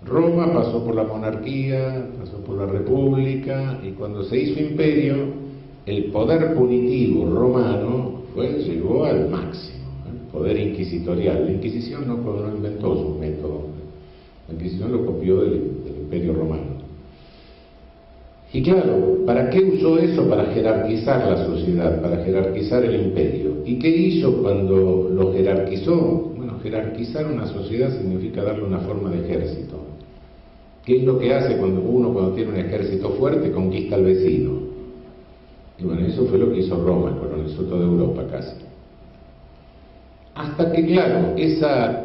Roma pasó por la monarquía, pasó por la república, y cuando se hizo imperio, el poder punitivo romano llegó al máximo, el poder inquisitorial. La Inquisición no inventó su método, la Inquisición lo copió del imperio romano. Y claro, ¿para qué usó eso? Para jerarquizar la sociedad, para jerarquizar el imperio. ¿Y qué hizo cuando lo jerarquizó? Bueno, jerarquizar una sociedad significa darle una forma de ejército. ¿Qué es lo que hace cuando tiene un ejército fuerte? Conquista al vecino. Y bueno, eso fue lo que hizo Roma, colonizó toda Europa casi. Hasta que, claro, esa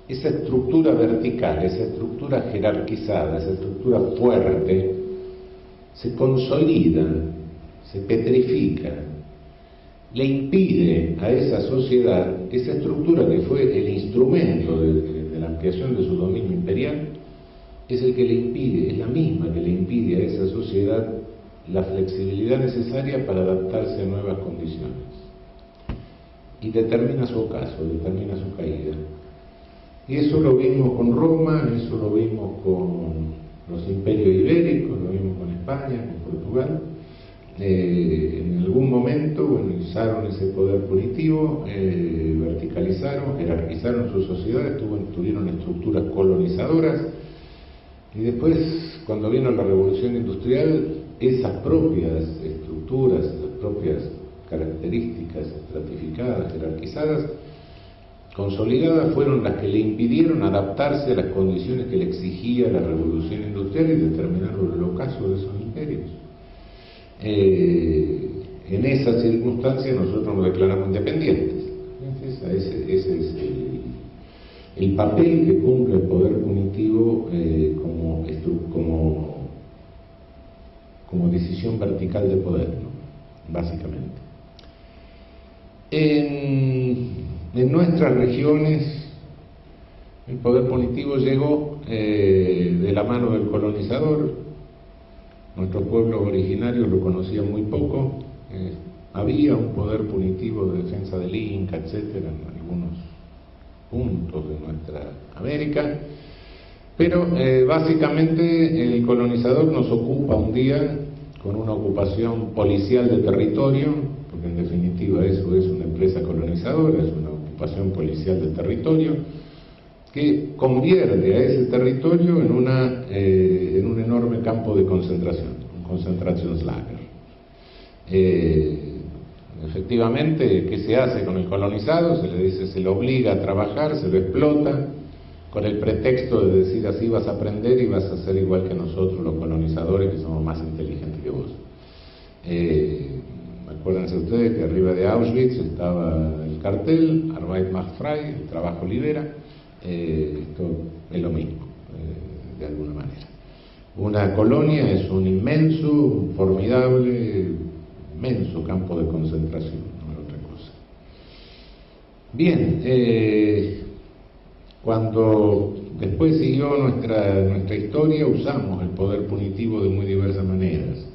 estructura vertical, esa estructura jerarquizada, esa estructura fuerte, se consolida, se petrifica, le impide a esa sociedad, esa estructura que fue el instrumento de la ampliación de su dominio imperial, es el que le impide, es la misma que le impide a esa sociedad la flexibilidad necesaria para adaptarse a nuevas condiciones. Y determina su ocaso, determina su caída. Y eso lo vimos con Roma, eso lo vimos con los imperios ibéricos, lo vimos con España, con Portugal. En algún momento, bueno, usaron ese poder punitivo, verticalizaron, jerarquizaron sus sociedades, tuvieron estructuras colonizadoras, y después, cuando vino la Revolución Industrial, esas propias estructuras, esas propias características estratificadas, jerarquizadas, consolidadas, fueron las que le impidieron adaptarse a las condiciones que le exigía la Revolución Industrial y determinaron el ocaso de esos imperios. En esa circunstancia nosotros nos declaramos independientes. Ese es el papel que cumple el poder punitivo como decisión vertical de poder, ¿no? Básicamente. En nuestras regiones el poder punitivo llegó de la mano del colonizador. Nuestros pueblos originarios lo conocían muy poco. Había un poder punitivo de defensa del Inca, etcétera, en algunos puntos de nuestra América, pero básicamente el colonizador nos ocupa un día con una ocupación policial de territorio, porque en definitiva eso es una empresa colonizadora, es una ocupación policial de territorio, que convierte a ese territorio en un enorme campo de concentración, un Konzentrationslager. Efectivamente, ¿qué se hace con el colonizado? Se le dice, se le obliga a trabajar, se lo explota, con el pretexto de decir así vas a aprender y vas a ser igual que nosotros los colonizadores, que somos más inteligentes que vos. Acuérdense ustedes que arriba de Auschwitz estaba el cartel, Arbeit macht frei, el trabajo libera. Esto es lo mismo, de alguna manera. Una colonia es un inmenso, un formidable, inmenso campo de concentración, no es otra cosa. Bien, cuando después siguió nuestra historia, usamos el poder punitivo de muy diversas maneras.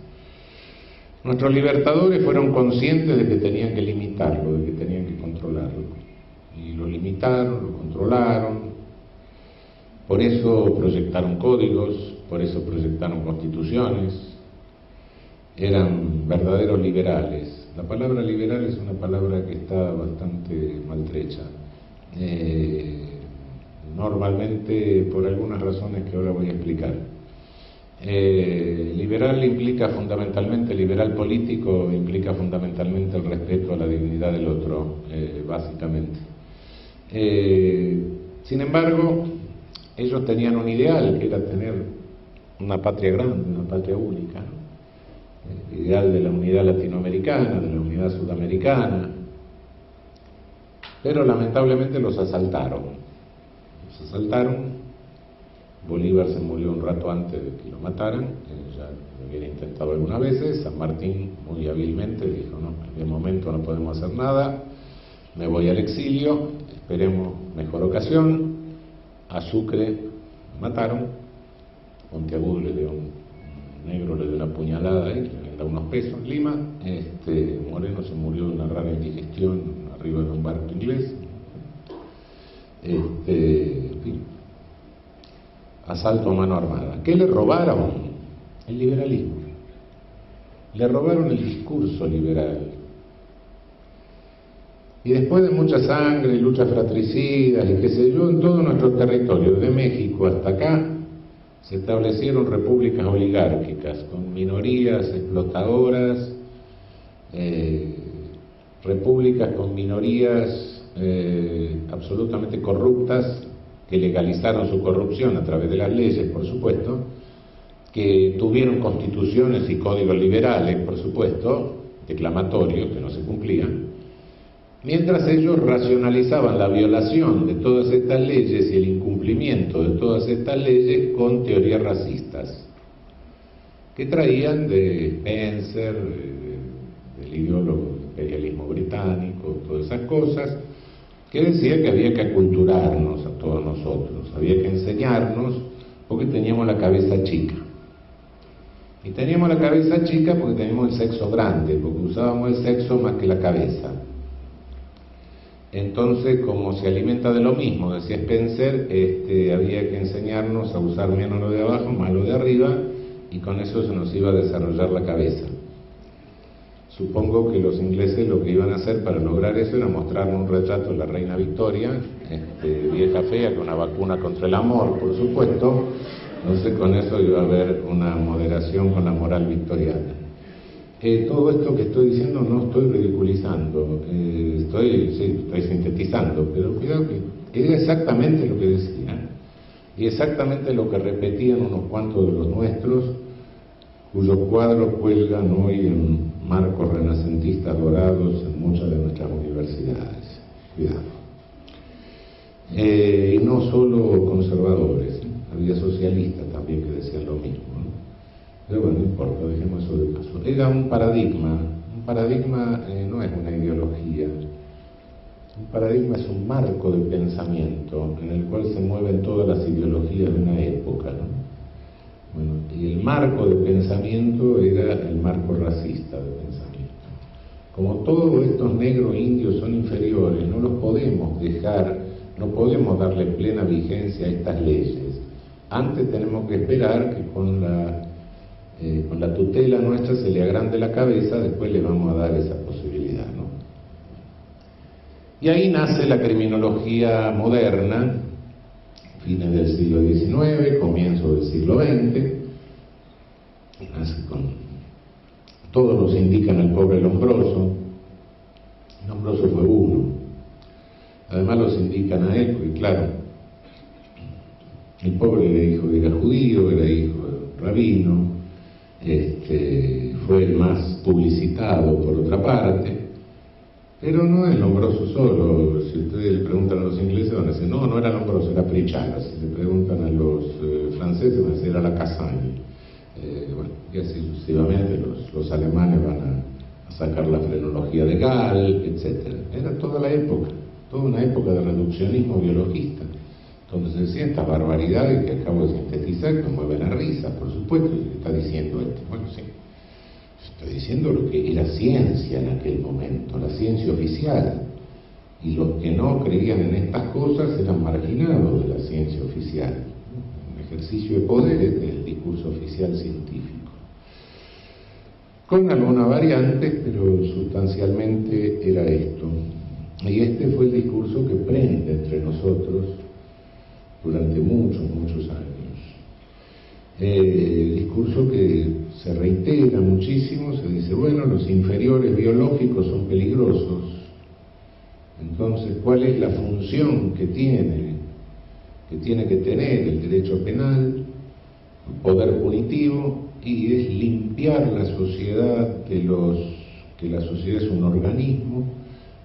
Nuestros libertadores fueron conscientes de que tenían que limitarlo, de que tenían que controlarlo. Y lo limitaron, lo controlaron. Por eso proyectaron códigos, por eso proyectaron constituciones. Eran verdaderos liberales. La palabra liberal es una palabra que está bastante maltrecha. Normalmente por algunas razones que ahora voy a explicar. Liberal implica fundamentalmente, liberal político implica fundamentalmente el respeto a la dignidad del otro, básicamente. Sin embargo, ellos tenían un ideal, que era tener una patria grande, una patria única, ¿no? El ideal de la unidad latinoamericana, de la unidad sudamericana, pero lamentablemente los asaltaron. Bolívar se murió un rato antes de que lo mataran, ya lo había intentado algunas veces. San Martín muy hábilmente dijo, no, en el momento no podemos hacer nada, me voy al exilio, esperemos mejor ocasión. A Sucre mataron, Monteagudo le dio un negro, le dio una puñalada y le da unos pesos en Lima. Moreno se murió de una rara indigestión arriba de un barco inglés. En fin. asalto a mano armada. ¿Qué le robaron? El liberalismo. Le robaron el discurso liberal. Y después de mucha sangre, luchas fratricidas y qué sé yo, en todo nuestro territorio, de México hasta acá, se establecieron repúblicas oligárquicas con minorías explotadoras, repúblicas con minorías absolutamente corruptas que legalizaron su corrupción a través de las leyes, por supuesto, que tuvieron constituciones y códigos liberales, por supuesto, declamatorios que no se cumplían, mientras ellos racionalizaban la violación de todas estas leyes y el incumplimiento de todas estas leyes con teorías racistas, que traían de Spencer, del ideólogo del imperialismo británico, todas esas cosas, que decía que había que aculturarnos a todos nosotros, había que enseñarnos, porque teníamos la cabeza chica. Y teníamos la cabeza chica porque teníamos el sexo grande, porque usábamos el sexo más que la cabeza. Entonces, como se alimenta de lo mismo, decía Spencer, había que enseñarnos a usar menos lo de abajo, más lo de arriba, y con eso se nos iba a desarrollar la cabeza. Supongo que los ingleses lo que iban a hacer para lograr eso era mostrarnos un retrato de la reina Victoria, vieja fea, con una vacuna contra el amor, por supuesto. Entonces con eso iba a haber una moderación con la moral victoriana. Todo esto que estoy diciendo no estoy ridiculizando, estoy sintetizando, pero cuidado que era exactamente lo que decía, y exactamente lo que repetían unos cuantos de los nuestros, cuyos cuadros cuelgan hoy en marcos renacentistas dorados en muchas de nuestras universidades. Cuidado. Y no solo conservadores, había socialistas también que decían lo mismo, ¿no? Pero bueno, no importa, dejemos eso de paso. Era un paradigma no es una ideología, un paradigma es un marco de pensamiento en el cual se mueven todas las ideologías de una época, ¿no? Bueno, y el marco de pensamiento era el marco racista de pensamiento. Como todos estos negros indios son inferiores, no los podemos dejar, no podemos darle plena vigencia a estas leyes. Antes tenemos que esperar que con la tutela nuestra se le agrande la cabeza, después le vamos a dar esa posibilidad, ¿no? Y ahí nace la criminología moderna, fines del siglo XIX, comienzo del siglo XX, nace con, todos nos indican al pobre Lombroso. Lombroso fue uno, además los indican a él, porque claro, el pobre era hijo de judío, era hijo de rabino, fue el más publicitado por otra parte, pero no es Lombroso solo. Si ustedes le preguntan a los ingleses van a decir, no era Lombroso, era Pritchard. Si le preguntan a los franceses van a decir, era Lacassagne. Bueno, y así sucesivamente los alemanes van a sacar la frenología de Gall, etc. Era toda la época, toda una época de reduccionismo biologista. Entonces se decía estas barbaridades que acabo de sintetizar, que mueven a risa, por supuesto, y está diciendo esto. Bueno, sí, está diciendo lo que era ciencia en aquel momento, la ciencia oficial. Y los que no creían en estas cosas eran marginados de la ciencia oficial. Un ejercicio de poderes del discurso oficial científico. Con algunas variantes, pero sustancialmente era esto. Y este fue el discurso que prende entre nosotros durante muchos años. Discurso que se reitera muchísimo, se dice, bueno, los inferiores biológicos son peligrosos. Entonces, ¿cuál es la función que tiene que tener el derecho penal, el poder punitivo? Y es limpiar la sociedad que la sociedad es un organismo,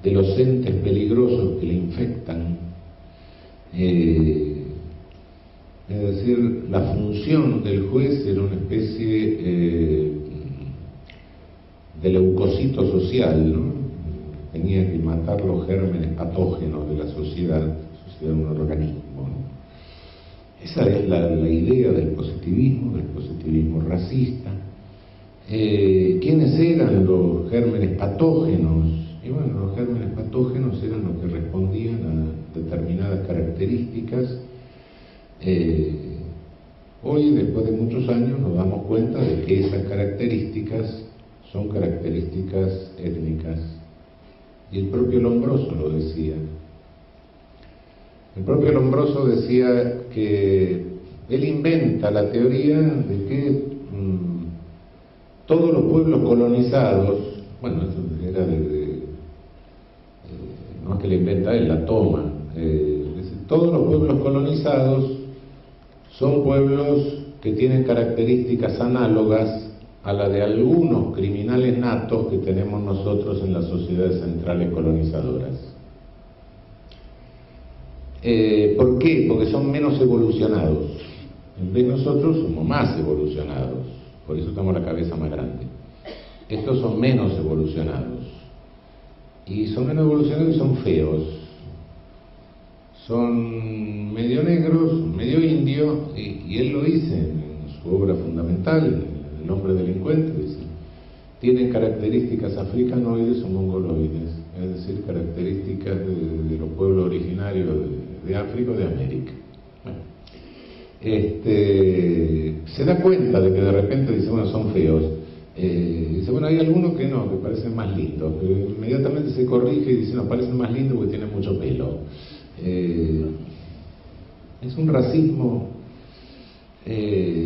de los entes peligrosos que la infectan. Es decir, la función del juez era una especie de leucocito social, ¿no? Tenía que matar los gérmenes patógenos de la sociedad un organismo, ¿no? Esa es la idea del positivismo racista. ¿Quiénes eran los gérmenes patógenos? Y bueno, los gérmenes patógenos eran los que respondían a determinadas características Hoy, después de muchos años, nos damos cuenta de que esas características son características étnicas. Y el propio Lombroso lo decía. El propio Lombroso decía que él inventa la teoría de que todos los pueblos colonizados, bueno, eso era no es que la inventa él, la toma, todos los pueblos colonizados son pueblos que tienen características análogas a la de algunos criminales natos que tenemos nosotros en las sociedades centrales colonizadoras. ¿Por qué? Porque son menos evolucionados. En vez de nosotros somos más evolucionados, por eso tenemos la cabeza más grande. Estos son menos evolucionados. Y son menos evolucionados y son feos. Son medio negros, medio indios, y él lo dice en su obra fundamental, El hombre delincuente, dice, tienen características africanoides o mongoloides, es decir, características de los pueblos originarios de África o de América. Bueno, se da cuenta de que de repente dice, bueno, son feos. Dice, bueno, hay algunos que no, que parecen más lindos, pero inmediatamente se corrige y dice, no, parecen más lindos porque tienen mucho pelo. Es un racismo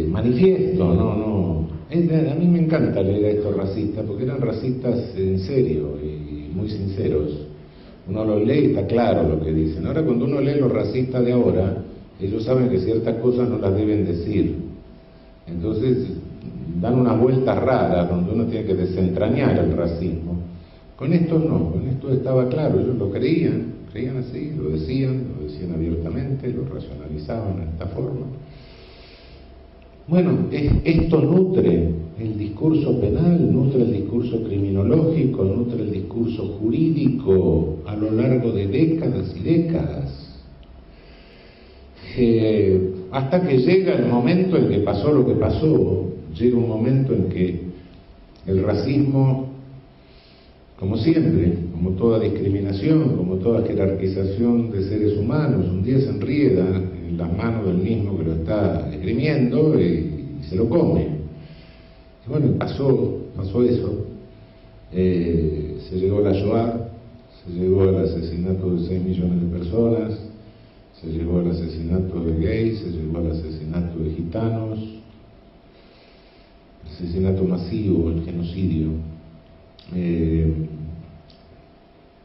manifiesto, no. A mí me encanta leer a estos racistas, porque eran racistas en serio y muy sinceros. Uno los lee y está claro lo que dicen. Ahora, cuando uno lee los racistas de ahora, ellos saben que ciertas cosas no las deben decir. Entonces, dan unas vueltas raras donde uno tiene que desentrañar el racismo. Con estos no, con esto estaba claro, ellos lo creían así, lo decían abiertamente, lo racionalizaban de esta forma. Bueno, esto nutre el discurso penal, nutre el discurso criminológico, nutre el discurso jurídico a lo largo de décadas y décadas. Hasta que llega el momento en que pasó lo que pasó, llega un momento en que el racismo, como siempre, como toda discriminación, como toda jerarquización de seres humanos, un día se enrieda en las manos del mismo que lo está esgrimiendo y se lo come. Y bueno, pasó eso. Se llegó a la Shoah, se llegó al asesinato de 6 millones de personas, se llegó al asesinato de gays, se llegó al asesinato de gitanos, asesinato masivo, el genocidio.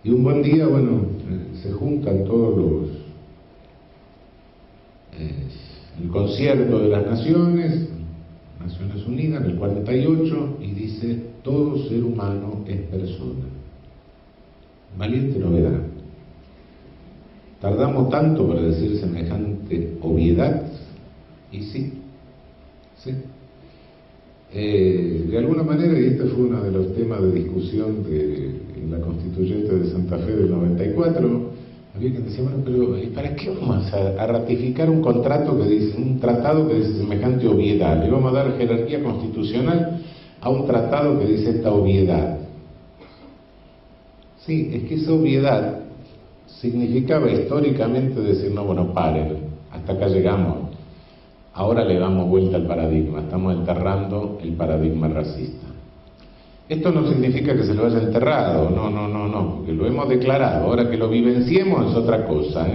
Y un buen día, bueno, se juntan todos el concierto de las Naciones Unidas, en el 48, y dice, todo ser humano es persona. Valiente novedad. Tardamos tanto para decir semejante obviedad, y sí. De alguna manera, y este fue uno de los temas de discusión en la Constituyente de Santa Fe del 94, había quien decía, bueno, pero ¿para qué vamos a ratificar un tratado que dice semejante obviedad? Le vamos a dar jerarquía constitucional a un tratado que dice esta obviedad. Sí, es que esa obviedad significaba históricamente decir, no, bueno, paren, hasta acá llegamos. Ahora le damos vuelta al paradigma, estamos enterrando el paradigma racista. Esto no significa que se lo haya enterrado, no, porque lo hemos declarado. Ahora que lo vivenciemos es otra cosa,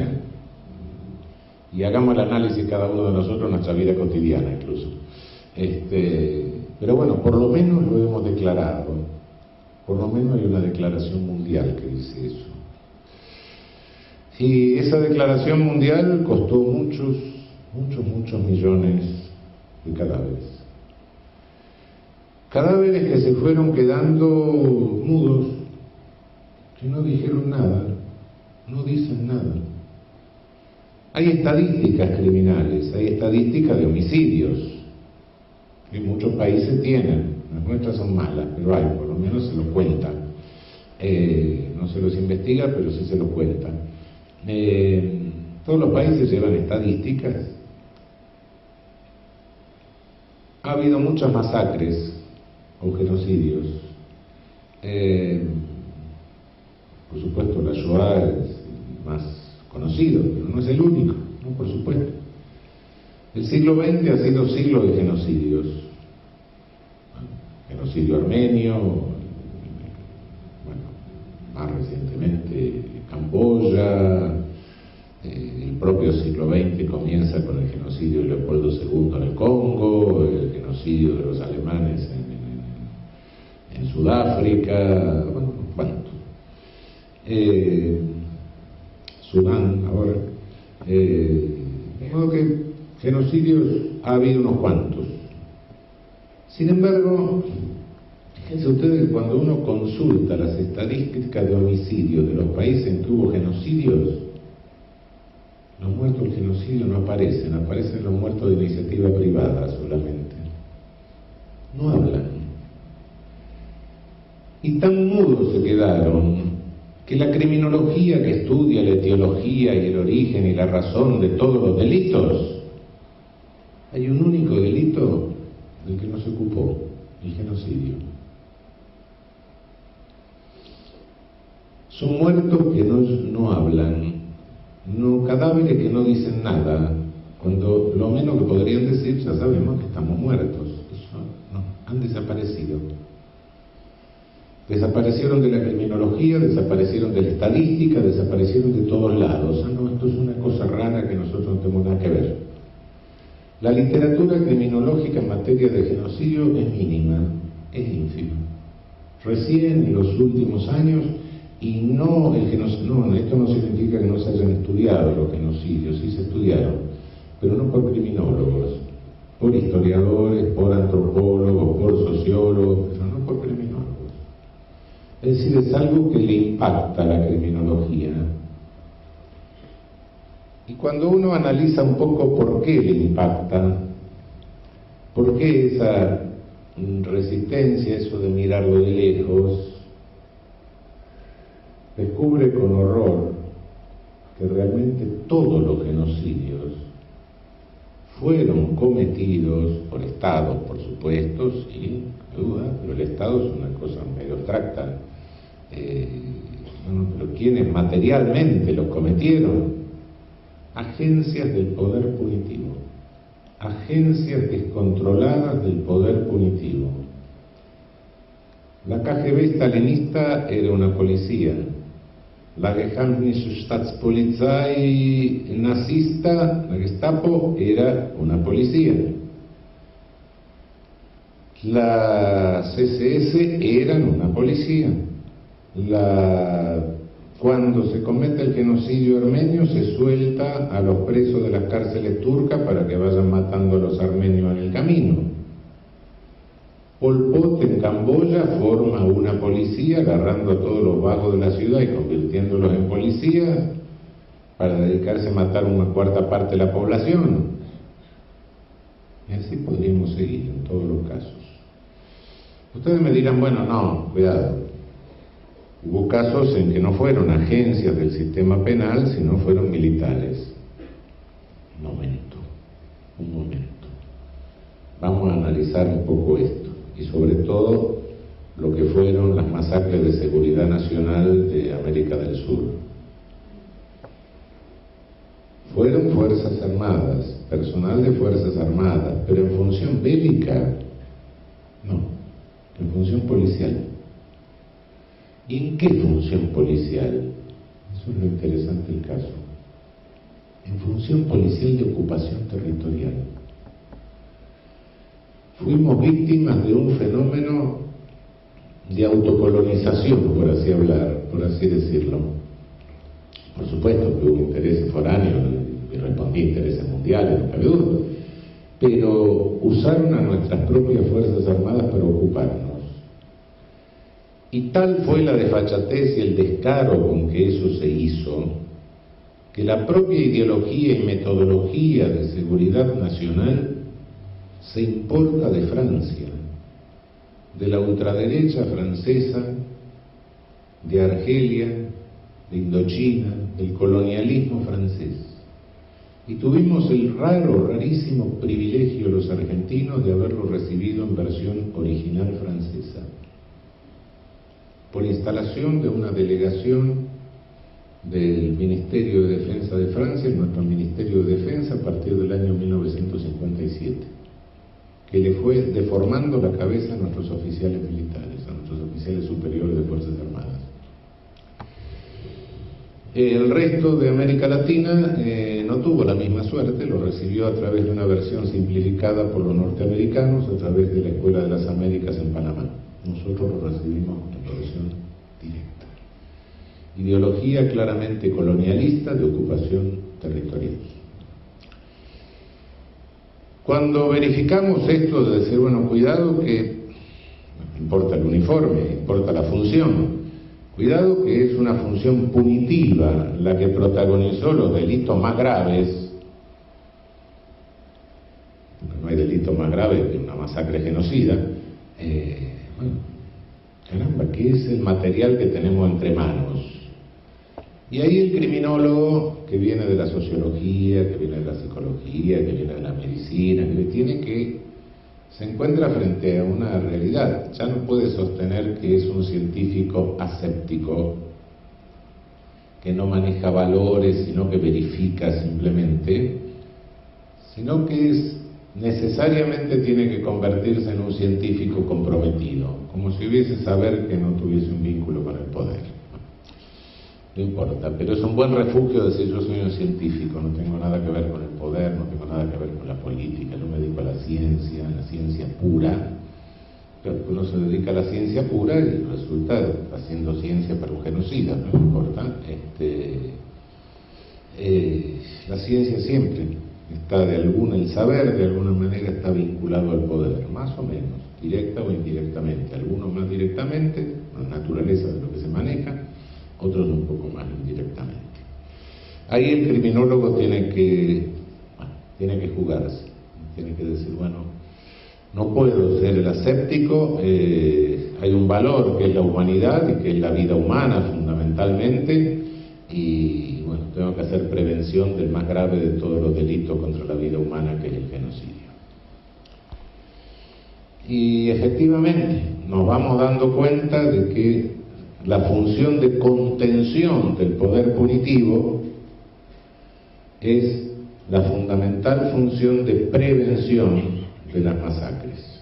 Y hagamos el análisis cada uno de nosotros en nuestra vida cotidiana incluso. Pero bueno, por lo menos lo hemos declarado. Por lo menos hay una declaración mundial que dice eso. Y esa declaración mundial costó muchos millones de cadáveres. Cadáveres que se fueron quedando mudos, que no dijeron nada, no dicen nada. Hay estadísticas criminales, hay estadísticas de homicidios, que muchos países tienen, las nuestras son malas, pero hay, por lo menos se los cuentan. No se los investiga, pero sí se los cuentan. Todos los países llevan estadísticas. Ha habido muchas masacres o genocidios. Por supuesto, la Shoah es más conocido, pero no es el único, ¿no? Por supuesto. El siglo XX ha sido siglo de genocidios. Genocidio armenio, bueno, más recientemente Camboya, el propio siglo XX comienza con el genocidio de Leopoldo II en el Congo, el genocidio de los alemanes en Sudáfrica, bueno, ¿cuánto? Sudán ahora. De modo que genocidios ha habido unos cuantos. Sin embargo, fíjense ustedes que cuando uno consulta las estadísticas de homicidios de los países en que hubo genocidios, los muertos del genocidio no aparecen, aparecen los muertos de iniciativa privada solamente. No hablan. Y tan mudos se quedaron que la criminología que estudia la etiología y el origen y la razón de todos los delitos, hay un único delito del que no se ocupó, el genocidio. Son muertos que no hablan, no cadáveres que no dicen nada, cuando lo menos que podrían decir, ya sabemos que estamos muertos. Eso no, han desaparecido. Desaparecieron de la criminología, desaparecieron de la estadística, desaparecieron de todos lados. Ah, no, esto es una cosa rara que nosotros no tenemos nada que ver. La literatura criminológica en materia de genocidio es mínima, es ínfima. Recién en los últimos años, y no, esto no significa que no se hayan estudiado los genocidios, sí se estudiaron, pero no por criminólogos, por historiadores, por antropólogos, por sociólogos, pero no por criminólogos. Es decir, es algo que le impacta a la criminología. Y cuando uno analiza un poco por qué le impacta, por qué esa resistencia, eso de mirarlo de lejos, descubre con horror que realmente todos los genocidios fueron cometidos por estados, por supuesto, sin duda, pero el Estado es una cosa medio abstracta. Pero ¿quiénes materialmente los cometieron? Agencias del poder punitivo, agencias descontroladas del poder punitivo. La KGB stalinista era una policía, la Geheimnische Staatspolizei nazista, la Gestapo, era una policía. La CSS eran una policía. Cuando se comete el genocidio armenio, se suelta a los presos de las cárceles turcas para que vayan matando a los armenios en el camino. Pol Pot en Camboya forma una policía agarrando a todos los vagos de la ciudad y convirtiéndolos en policías para dedicarse a matar una cuarta parte de la población. Y así podríamos seguir en todos los casos. Ustedes me dirán, bueno, no, cuidado. Hubo casos en que no fueron agencias del sistema penal, sino fueron militares. Un momento. Vamos a analizar un poco esto, y sobre todo lo que fueron las masacres de seguridad nacional de América del Sur. Fueron fuerzas armadas, personal de fuerzas armadas, pero en función bélica, no, en función policial. ¿Y en qué función policial? Eso es lo interesante del caso. En función policial de ocupación territorial. Fuimos víctimas de un fenómeno de autocolonización, por así hablar, por así decirlo. Por supuesto que hubo intereses foráneos y respondí a intereses mundiales, no cabe duda, pero usaron a nuestras propias fuerzas armadas para ocuparnos. Y tal fue la desfachatez y el descaro con que eso se hizo, que la propia ideología y metodología de seguridad nacional se importa de Francia, de la ultraderecha francesa, de Argelia, de Indochina, del colonialismo francés. Y tuvimos el rarísimo privilegio los argentinos de haberlo recibido en versión original francesa, por instalación de una delegación del Ministerio de Defensa de Francia, nuestro Ministerio de Defensa, a partir del año 1950. que le fue deformando la cabeza a nuestros oficiales militares, a nuestros oficiales superiores de Fuerzas Armadas. El resto de América Latina no tuvo la misma suerte, lo recibió a través de una versión simplificada por los norteamericanos, a través de la Escuela de las Américas en Panamá. Nosotros lo recibimos en la versión directa. Ideología claramente colonialista de ocupación territorial. Cuando verificamos esto de decir, bueno, cuidado que no importa el uniforme, importa la función, cuidado que es una función punitiva la que protagonizó los delitos más graves, no hay delito más grave que una masacre genocida, bueno, caramba, ¿qué es el material que tenemos entre manos? Y ahí el criminólogo, que viene de la sociología, que viene de la psicología, que viene de la medicina, se encuentra frente a una realidad. Ya no puede sostener que es un científico aséptico, que no maneja valores, sino que verifica simplemente, sino que necesariamente tiene que convertirse en un científico comprometido, como si hubiese saber que no tuviese un vínculo con el poder. No importa, pero es un buen refugio decir yo soy un científico, no tengo nada que ver con el poder, no tengo nada que ver con la política, yo me dedico a la ciencia pura. Pero uno se dedica a la ciencia pura y resulta haciendo ciencia para un genocida, no importa. La ciencia siempre está el saber de alguna manera está vinculado al poder, más o menos, directa o indirectamente, algunos más directamente, la naturaleza de lo que se maneja, otros un poco más indirectamente. Ahí el criminólogo tiene que jugarse, tiene que decir, bueno, no puedo ser el aséptico, hay un valor que es la humanidad y que es la vida humana fundamentalmente, y bueno, tengo que hacer prevención del más grave de todos los delitos contra la vida humana, que es el genocidio. Y efectivamente nos vamos dando cuenta de que la función de contención del poder punitivo es la fundamental función de prevención de las masacres.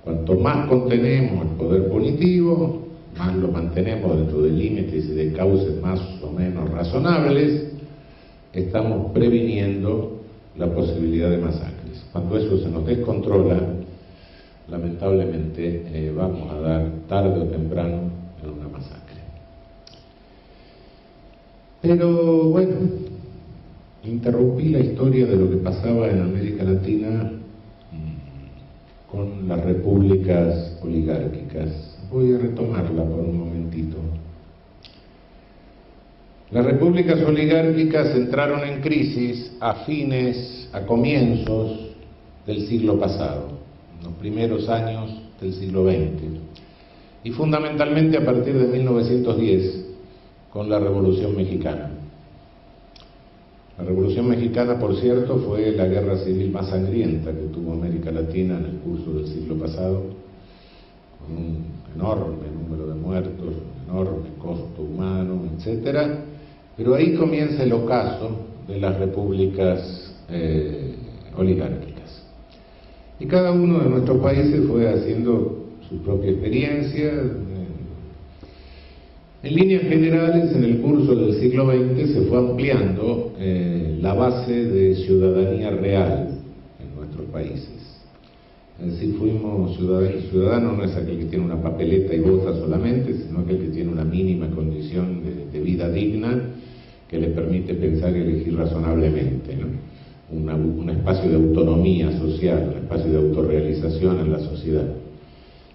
Cuanto más contenemos el poder punitivo, más lo mantenemos dentro de límites y de cauces más o menos razonables, estamos previniendo la posibilidad de masacres. Cuando eso se nos descontrola, lamentablemente vamos a dar tarde o temprano en una masacre. Pero bueno, interrumpí la historia de lo que pasaba en América Latina con las repúblicas oligárquicas. Voy a retomarla por un momentito. Las repúblicas oligárquicas entraron en crisis a comienzos del siglo pasado, en los primeros años del siglo XX. Y fundamentalmente a partir de 1910, con la Revolución Mexicana. La Revolución Mexicana, por cierto, fue la guerra civil más sangrienta que tuvo América Latina en el curso del siglo pasado, con un enorme número de muertos, un enorme costo humano, etc. Pero ahí comienza el ocaso de las repúblicas oligárquicas. Y cada uno de nuestros países fue haciendo su propia experiencia. En líneas generales, en el curso del siglo XX se fue ampliando la base de ciudadanía real en nuestros países. Es decir, fuimos ciudadano no es aquel que tiene una papeleta y vota solamente, sino aquel que tiene una mínima condición de vida digna que le permite pensar y elegir razonablemente, ¿no? Un espacio de autonomía social, un espacio de autorrealización en la sociedad.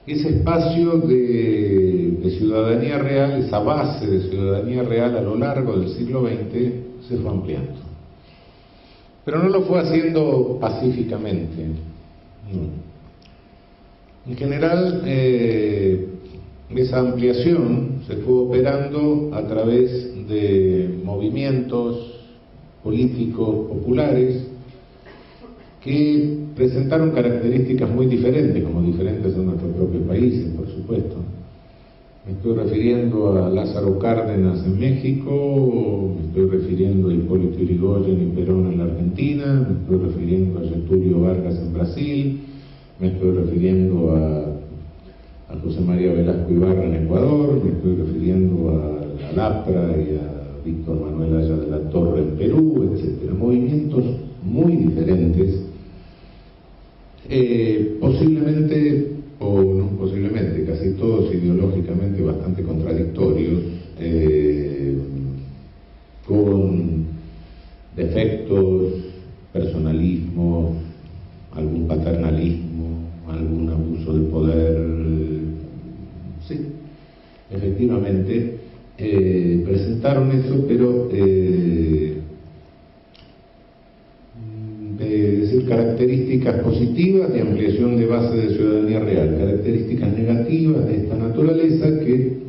Ese espacio de ciudadanía real, esa base de ciudadanía real a lo largo del siglo XX se fue ampliando. Pero no lo fue haciendo pacíficamente, no. En general, esa ampliación se fue operando a través de movimientos políticos populares que presentaron características muy diferentes, como diferentes en nuestros propios países, por supuesto. Me estoy refiriendo a Lázaro Cárdenas en México, me estoy refiriendo a Hipólito Yrigoyen y Perón en la Argentina, me estoy refiriendo a Getúlio Vargas en Brasil, me estoy refiriendo a José María Velasco Ibarra en Ecuador, me estoy refiriendo a Lapra y a Víctor Manuel Haya de la Torre en Perú, etcétera. Movimientos muy diferentes, posiblemente, o no posiblemente, casi todos ideológicamente bastante contradictorios, con defectos, personalismo, algún paternalismo, algún abuso de poder. Sí, efectivamente, presentaron eso, pero decir, características positivas de ampliación de base de ciudadanía real, características negativas de esta naturaleza que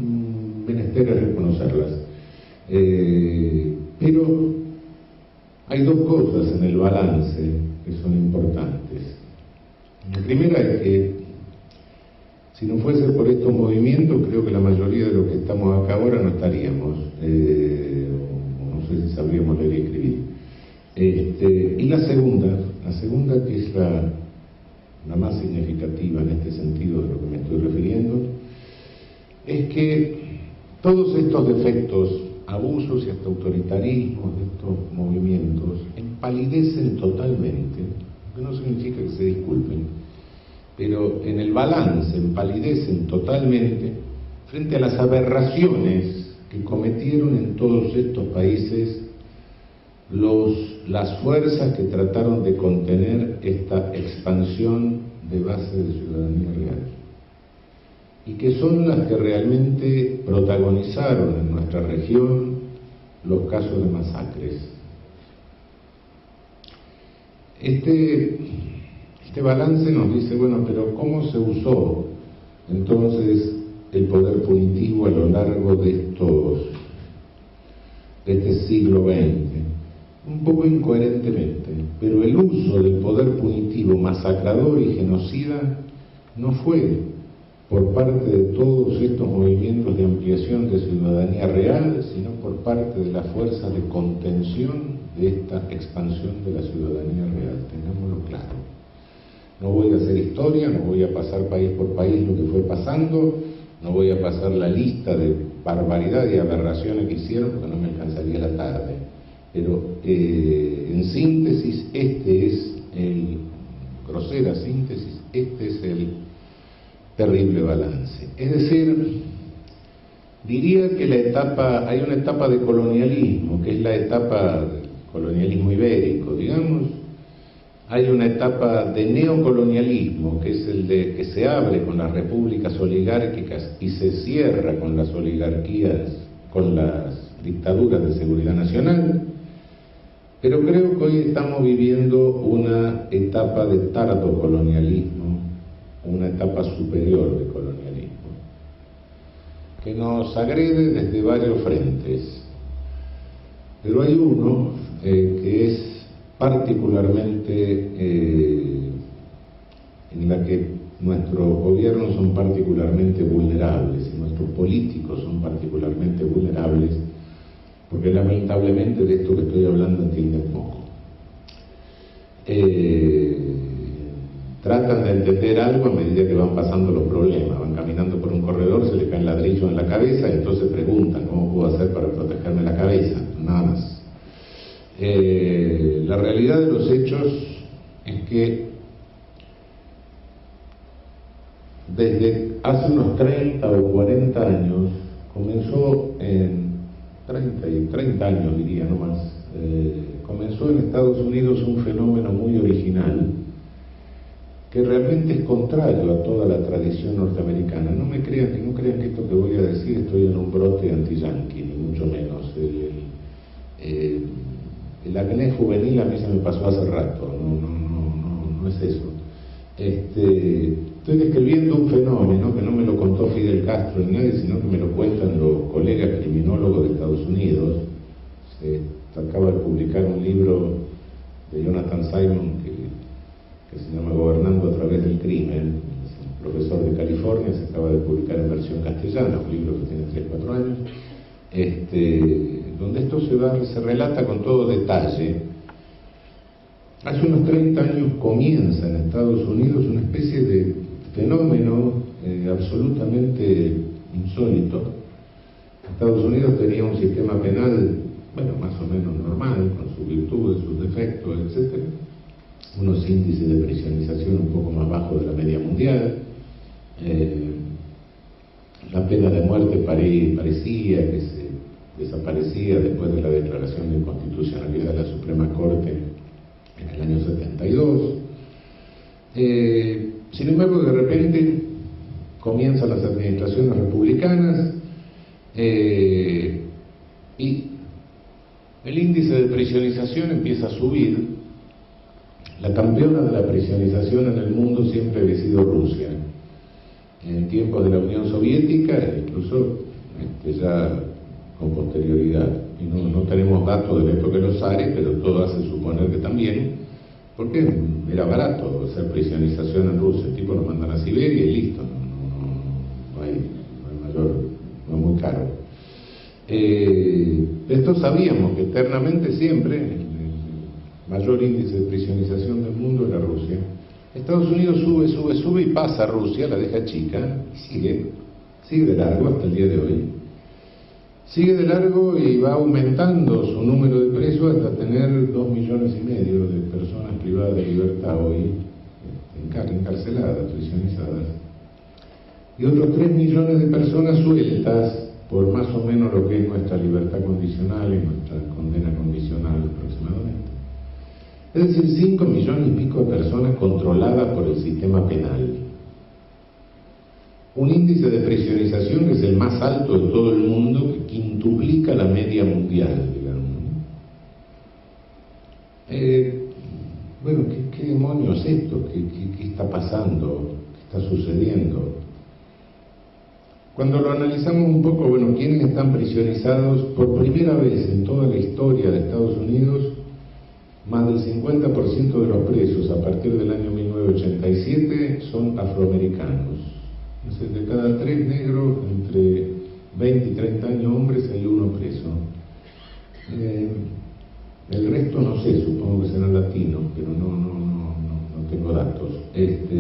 menester es reconocerlas. Pero hay dos cosas en el balance que son importantes. La primera es que, si no fuese por estos movimientos, creo que la mayoría de los que estamos acá ahora no estaríamos, o no sé si sabríamos leer y escribir. Y la segunda que es la más significativa en este sentido de lo que me estoy refiriendo, es que todos estos defectos, abusos y hasta autoritarismos de estos movimientos empalidecen totalmente, lo que no significa que se disculpen, pero en el balance empalidecen totalmente frente a las aberraciones que cometieron en todos estos países las fuerzas que trataron de contener esta expansión de base de ciudadanía real, y que son las que realmente protagonizaron en nuestra región los casos de masacres. Este balance nos dice, bueno, pero ¿cómo se usó entonces el poder punitivo a lo largo de este siglo XX? Un poco incoherentemente, pero el uso del poder punitivo masacrador y genocida no fue por parte de todos estos movimientos de ampliación de ciudadanía real, sino por parte de las fuerzas de contención de esta expansión de la ciudadanía real. Tengámoslo claro. No voy a hacer historia, no voy a pasar país por país lo que fue pasando, no voy a pasar la lista de barbaridad y aberraciones que hicieron porque no me alcanzaría la tarde. Pero en síntesis, grosera síntesis, este es el terrible balance. Es decir, diría que hay una etapa de colonialismo, que es la etapa del colonialismo ibérico, digamos. Hay una etapa de neocolonialismo, que es el de que se abre con las repúblicas oligárquicas y se cierra con las oligarquías, con las dictaduras de seguridad nacional. Pero creo que hoy estamos viviendo una etapa de tardo colonialismo, una etapa superior de colonialismo, que nos agrede desde varios frentes. Pero hay uno que es particularmente, en la que nuestros gobiernos son particularmente vulnerables y nuestros políticos son particularmente vulnerables, porque lamentablemente de esto que estoy hablando entienden poco. Tratan de entender algo a medida que van pasando los problemas, van caminando por un corredor, se les caen ladrillos en la cabeza y entonces preguntan, ¿cómo puedo hacer para protegerme la cabeza? Nada más. La realidad de los hechos es que desde hace unos 30 o 40 años comenzó en 30 años diría no más, comenzó en Estados Unidos un fenómeno muy original que realmente es contrario a toda la tradición norteamericana. No crean que esto que voy a decir estoy en un brote anti-yanqui, ni mucho menos. El acné juvenil a mí se me pasó hace rato, no es eso. Estoy describiendo un fenómeno que no me lo contó Fidel Castro ni nadie, sino que me lo cuentan los colegas criminólogos de Estados Unidos. Se acaba de publicar un libro de Jonathan Simon que se llama Gobernando a través del crimen, es un profesor de California, se acaba de publicar en versión castellana, un libro que tiene 3-4 años, donde esto se relata con todo detalle. Hace unos 30 años comienza en Estados Unidos una especie de fenómeno absolutamente insólito. Estados Unidos tenía un sistema penal, bueno, más o menos normal, con sus virtudes, sus defectos, etc. Unos índices de prisionización un poco más bajos de la media mundial. La pena de muerte parecía que se desaparecía después de la declaración de inconstitucionalidad de la Suprema Corte en el año 72. Sin embargo, de repente comienzan las administraciones republicanas y el índice de prisionización empieza a subir. La campeona de la prisionización en el mundo siempre había sido Rusia. En tiempos de la Unión Soviética, incluso ya con posterioridad. Y no tenemos datos de la época de los zares, pero todo hace suponer que también, porque era barato hacer prisionización en Rusia. El tipo lo mandan a Siberia y listo, no hay mayor, no es muy caro. Esto sabíamos que eternamente siempre el mayor índice de prisionización del mundo era Rusia. Estados Unidos sube y pasa a Rusia, la deja chica y sigue de largo hasta el día de hoy. Sigue de largo y va aumentando su número de presos hasta tener 2,5 millones de personas privadas de libertad hoy, encarceladas, prisionizadas, y otros 3 millones de personas sueltas por más o menos lo que es nuestra libertad condicional y nuestra condena condicional aproximadamente. Es decir, 5 millones y pico de personas controladas por el sistema penal. Un índice de prisionización que es el más alto de todo el mundo, que quintuplica la media mundial, digamos. Bueno, ¿qué demonios es esto? ¿Qué está pasando? ¿Qué está sucediendo? Cuando lo analizamos un poco, bueno, ¿quiénes están prisionizados? Por primera vez en toda la historia de Estados Unidos, más del 50% de los presos a partir del año 1987 son afroamericanos. Entonces, de cada 3 negros, entre 20 y 30 años hombres, hay uno preso. El resto no sé, supongo que serán latinos, pero no tengo datos. Es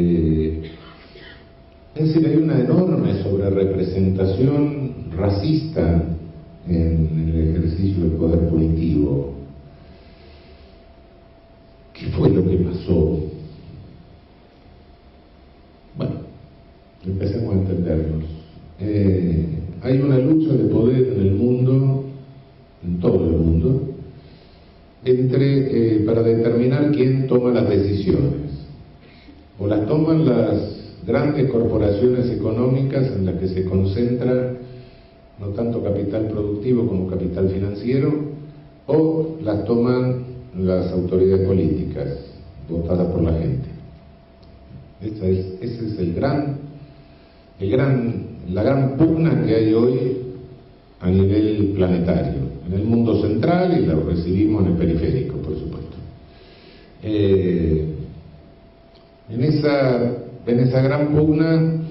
decir, hay una enorme sobrerepresentación racista en el ejercicio del poder punitivo. ¿Qué fue lo que pasó? Bueno, empecemos a entendernos. Hay una lucha de poder en el mundo, en todo el mundo, para determinar quién toma las decisiones. O las toman las grandes corporaciones económicas en las que se concentra no tanto capital productivo como capital financiero, o las toman las autoridades políticas votadas por la gente. Ese es la gran pugna que hay hoy a nivel planetario, en el mundo central, y lo recibimos en el periférico, por supuesto. En esa gran pugna,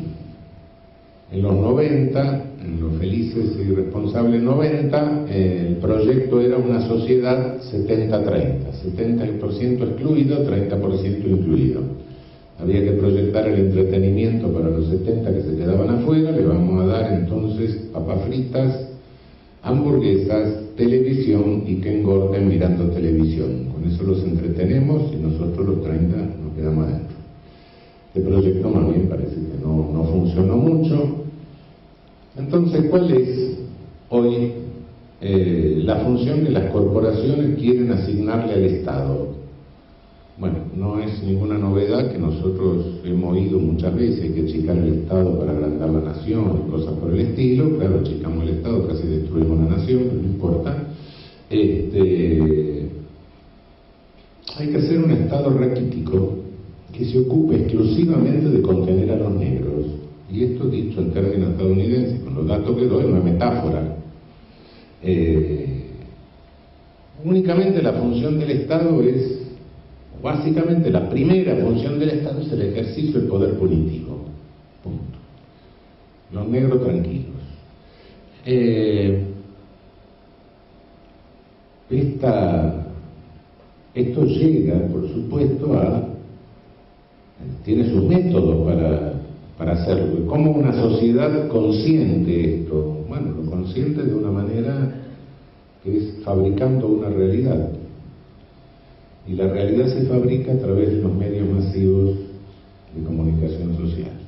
en los 90, en los felices y responsables 90, el proyecto era una sociedad 70-30, 70% excluido, 30% incluido. Había que proyectar el entretenimiento para los 70 que se quedaban afuera, le vamos a dar entonces papas fritas, hamburguesas, televisión y que engorden mirando televisión. Con eso los entretenemos y nosotros los 30 nos quedamos adentro. Este proyecto más bien parece que no funcionó mucho. Entonces, ¿cuál es hoy la función que las corporaciones quieren asignarle al Estado? Bueno, no es ninguna novedad que nosotros hemos oído muchas veces, hay que achicar el Estado para agrandar la nación y cosas por el estilo. Claro, achicamos el Estado, casi destruimos la nación, pero no importa. Hay que hacer un Estado raquítico que se ocupe exclusivamente de contener a los negros. Y esto dicho en términos estadounidenses, con los datos que doy, no es metáfora. Únicamente la función del Estado es, básicamente la primera función del Estado es el ejercicio del poder punitivo. Punto. Los negros tranquilos. Esto llega, por supuesto, tiene sus métodos para hacerlo. ¿Cómo una sociedad consiente esto? Bueno, lo consiente de una manera que es fabricando una realidad. Y la realidad se fabrica a través de los medios masivos de comunicación social.